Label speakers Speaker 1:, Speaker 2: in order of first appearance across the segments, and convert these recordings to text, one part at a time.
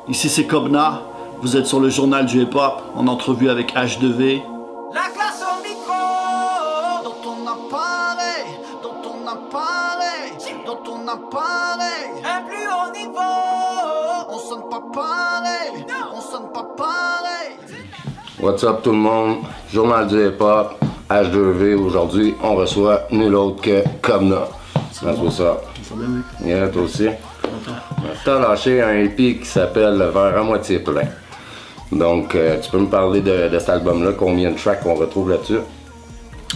Speaker 1: Ici c'est Kobna, vous êtes sur le journal du hip-hop, en entrevue avec H2V.
Speaker 2: La classe au micro, dans ton appareil, dans ton appareil, dans ton appareil. Un plus haut niveau, on sonne pas pareil, on sonne pas pareil.
Speaker 3: What's up tout le monde, journal du hip-hop, H2V. Aujourd'hui, on reçoit nul autre que Kobna.
Speaker 1: Ça va bien, mec?
Speaker 3: Yeah, toi aussi. T'as lâché un EP qui s'appelle Le verre à moitié plein. Donc, tu peux me parler de cet album-là, combien de tracks on retrouve là-dessus?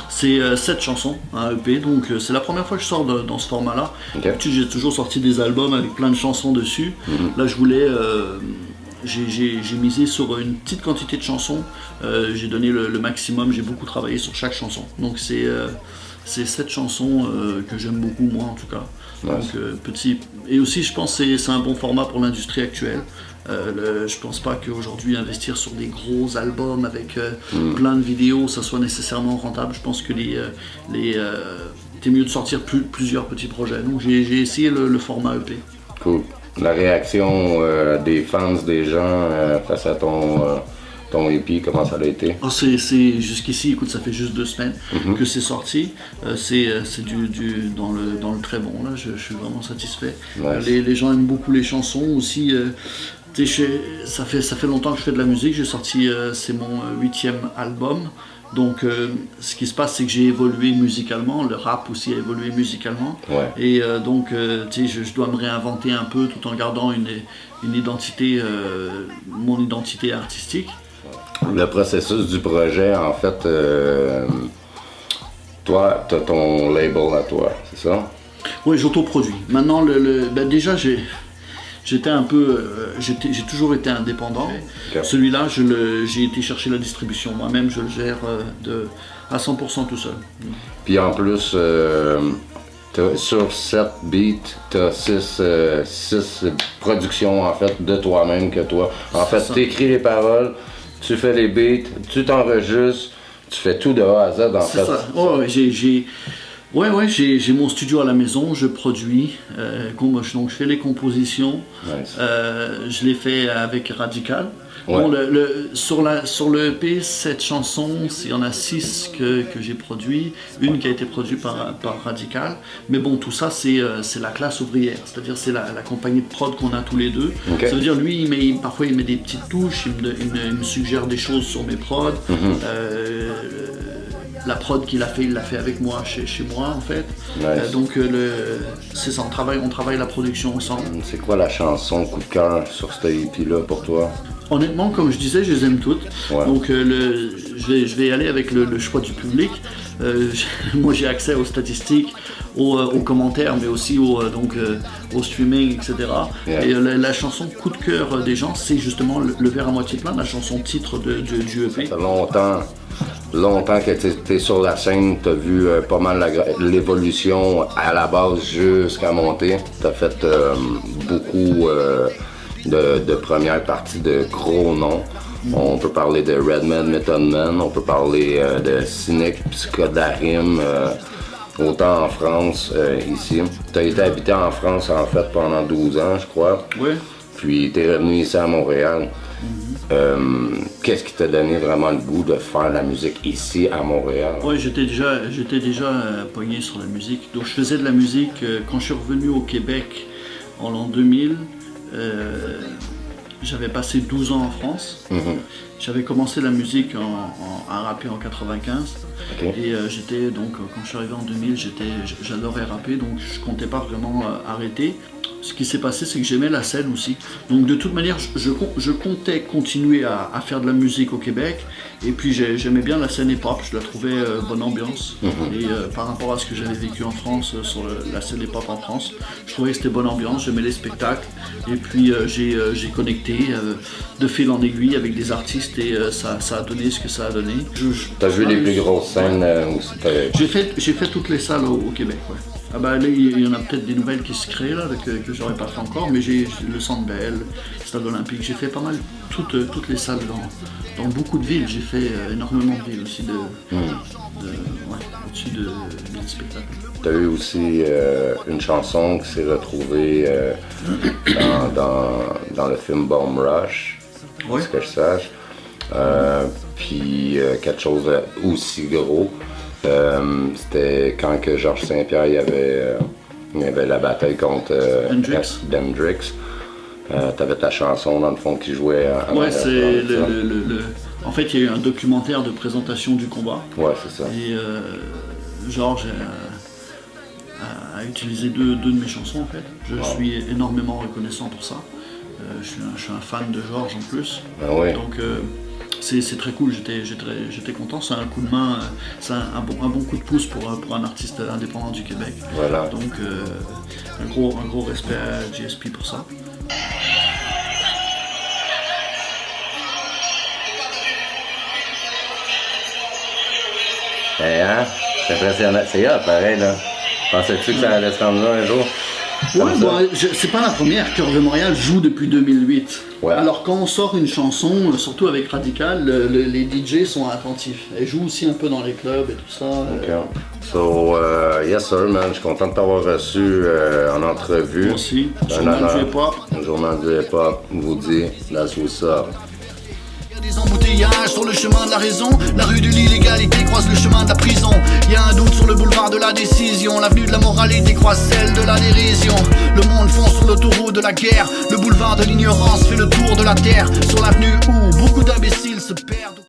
Speaker 1: C'est 7 chansons, un EP, donc c'est la première fois que je sors dans ce format-là.
Speaker 3: Okay.
Speaker 1: J'ai toujours sorti des albums avec plein de chansons dessus. Là, je voulais... j'ai misé sur une petite quantité de chansons. J'ai donné le maximum, j'ai beaucoup travaillé sur chaque chanson. Donc c'est 7 chansons que j'aime beaucoup, moi en tout cas.
Speaker 3: Nice.
Speaker 1: Donc petit. Et aussi, je pense que c'est un bon format pour l'industrie actuelle. Je pense pas qu'aujourd'hui investir sur des gros albums avec plein de vidéos, ça soit nécessairement rentable. Je pense que c'est mieux de sortir plusieurs petits projets. Donc j'ai essayé le format EP.
Speaker 3: Cool. La réaction des fans, des gens face à ton EP, comment ça a été?
Speaker 1: Oh, c'est jusqu'ici, écoute, ça fait juste 2 semaines que c'est sorti. C'est dans le très bon, là, je suis vraiment satisfait.
Speaker 3: Nice.
Speaker 1: Les gens aiment beaucoup les chansons aussi. Ça fait longtemps que je fais de la musique, j'ai sorti, c'est mon 8e album. Donc ce qui se passe, c'est que j'ai évolué musicalement, le rap aussi a évolué musicalement.
Speaker 3: Ouais.
Speaker 1: Et donc je dois me réinventer un peu tout en gardant une identité, mon identité artistique.
Speaker 3: Le processus du projet, en fait, toi, t'as ton label à toi, c'est ça?
Speaker 1: Oui, j'autoproduis. Maintenant, déjà, j'étais un peu, j'ai toujours été indépendant.
Speaker 3: Okay.
Speaker 1: Celui-là, j'ai été chercher la distribution. Moi-même, je le gère à 100% tout seul.
Speaker 3: Puis en plus, sur 7 beats, t'as 6 productions en fait de toi-même que toi. En fait, t'écris les paroles, tu fais les beats, tu t'enregistres, tu fais tout de A à Z en fait.
Speaker 1: C'est ça. Oh, ouais, j'ai mon studio à la maison, je produis, donc je fais les compositions,
Speaker 3: Nice.
Speaker 1: je les fais avec Radical.
Speaker 3: Ouais.
Speaker 1: Bon, sur le EP, 7 chansons, il y en a 6 que j'ai produit, une qui a été produite par Radical, mais bon, tout ça c'est la classe ouvrière, c'est-à-dire c'est la compagnie de prod qu'on a tous les deux.
Speaker 3: Okay.
Speaker 1: Ça veut dire lui, parfois il met des petites touches, il me suggère des choses sur mes prods. La prod qu'il a fait, il l'a fait avec moi, chez moi en fait.
Speaker 3: Nice.
Speaker 1: Donc c'est ça, on travaille la production ensemble.
Speaker 3: C'est quoi la chanson coup de cœur sur cette EP-là pour toi?
Speaker 1: Honnêtement, comme je disais, je les aime toutes.
Speaker 3: Ouais.
Speaker 1: Donc je vais y aller avec le choix du public. Moi j'ai accès aux statistiques, aux commentaires, mais aussi au streaming, etc.
Speaker 3: Yeah.
Speaker 1: Et la chanson coup de cœur des gens, c'est justement le verre à moitié plein, la chanson titre du EP.
Speaker 3: Ça fait longtemps que tu es sur la scène, tu as vu pas mal l'évolution à la base jusqu'à monter. Tu as fait beaucoup de premières parties de gros noms. On peut parler de Redman, Method Man, on peut parler de Cynic, Psychodarim, autant en France, ici. Tu as été habité en France en fait pendant 12 ans, je crois.
Speaker 1: Oui.
Speaker 3: Puis tu es revenu ici à Montréal. Qu'est-ce qui t'a donné vraiment le goût de faire la musique ici à Montréal?
Speaker 1: Oui, j'étais déjà pogné sur la musique. Donc je faisais de la musique quand je suis revenu au Québec en l'an 2000. J'avais passé 12 ans en France. J'avais commencé la musique à rapper en 95.
Speaker 3: Okay.
Speaker 1: Et j'étais donc quand je suis arrivé en 2000, j'adorais rapper, donc je comptais pas vraiment arrêter. Ce qui s'est passé, c'est que j'aimais la scène aussi. Donc de toute manière, je comptais continuer à faire de la musique au Québec. Et puis j'aimais bien la scène hip-hop, je la trouvais bonne ambiance. Et par rapport à ce que j'avais vécu en France, sur la scène hip-hop en France, je trouvais que c'était bonne ambiance, j'aimais les spectacles. Et puis j'ai connecté de fil en aiguille avec des artistes et ça a donné ce que ça a donné.
Speaker 3: T'as joué les plus grosses scènes aussi?
Speaker 1: J'ai fait toutes les salles au Québec, ouais. Ah bah là, il y en a peut-être des nouvelles qui se créent là, que j'aurais pas fait encore, mais j'ai le Centre Bell, Stade Olympique, j'ai fait pas mal toutes les salles dans beaucoup de villes. J'ai fait énormément de villes aussi, au-dessus de 1000 spectacles.
Speaker 3: Tu as eu aussi une chanson qui s'est retrouvée dans le film Bomb Rush,
Speaker 1: Oui.
Speaker 3: ce que je sache. Puis quelque chose aussi gros. C'était quand que Georges Saint-Pierre il y avait la bataille contre Hendrix. T'avais ta chanson dans le fond qui jouait
Speaker 1: Ouais, c'est en fait il y a eu un documentaire de présentation du combat.
Speaker 3: Ouais, c'est ça.
Speaker 1: Et Georges a utilisé deux de mes chansons en fait. Je suis énormément reconnaissant pour ça. Je suis un fan de Georges en plus.
Speaker 3: Ah ouais.
Speaker 1: Donc c'est très cool, j'étais content, c'est un coup de main, c'est un bon coup de pouce pour un artiste indépendant du Québec.
Speaker 3: Voilà.
Speaker 1: Donc un gros respect à GSP pour ça.
Speaker 3: Hey, hein? C'est impressionnant. C'est hot, pareil, là. Pensais-tu que ça allait se rendre là un jour?
Speaker 1: Ouais, c'est pas la première. Cœur de Montréal joue depuis 2008.
Speaker 3: Ouais.
Speaker 1: Alors quand on sort une chanson, surtout avec Radical, les DJ sont attentifs. Elles jouent aussi un peu dans les clubs et tout ça.
Speaker 3: OK. So, yes sir, man. Je suis content de t'avoir reçu en entrevue.
Speaker 1: Moi aussi.
Speaker 3: C'est un
Speaker 1: Journal
Speaker 3: honneur.
Speaker 1: du hip-hop.
Speaker 3: Le journal du hip-hop vous dit, that's what's up.
Speaker 2: Des embouteillages sur le chemin de la raison. La rue de l'illégalité croise le chemin de la prison. Y a un doute sur le boulevard de la décision. L'avenue de la moralité croise celle de la dérision. Le monde fonce sur l'autoroute de la guerre. Le boulevard de l'ignorance fait le tour de la terre. Sur l'avenue où beaucoup d'imbéciles se perdent.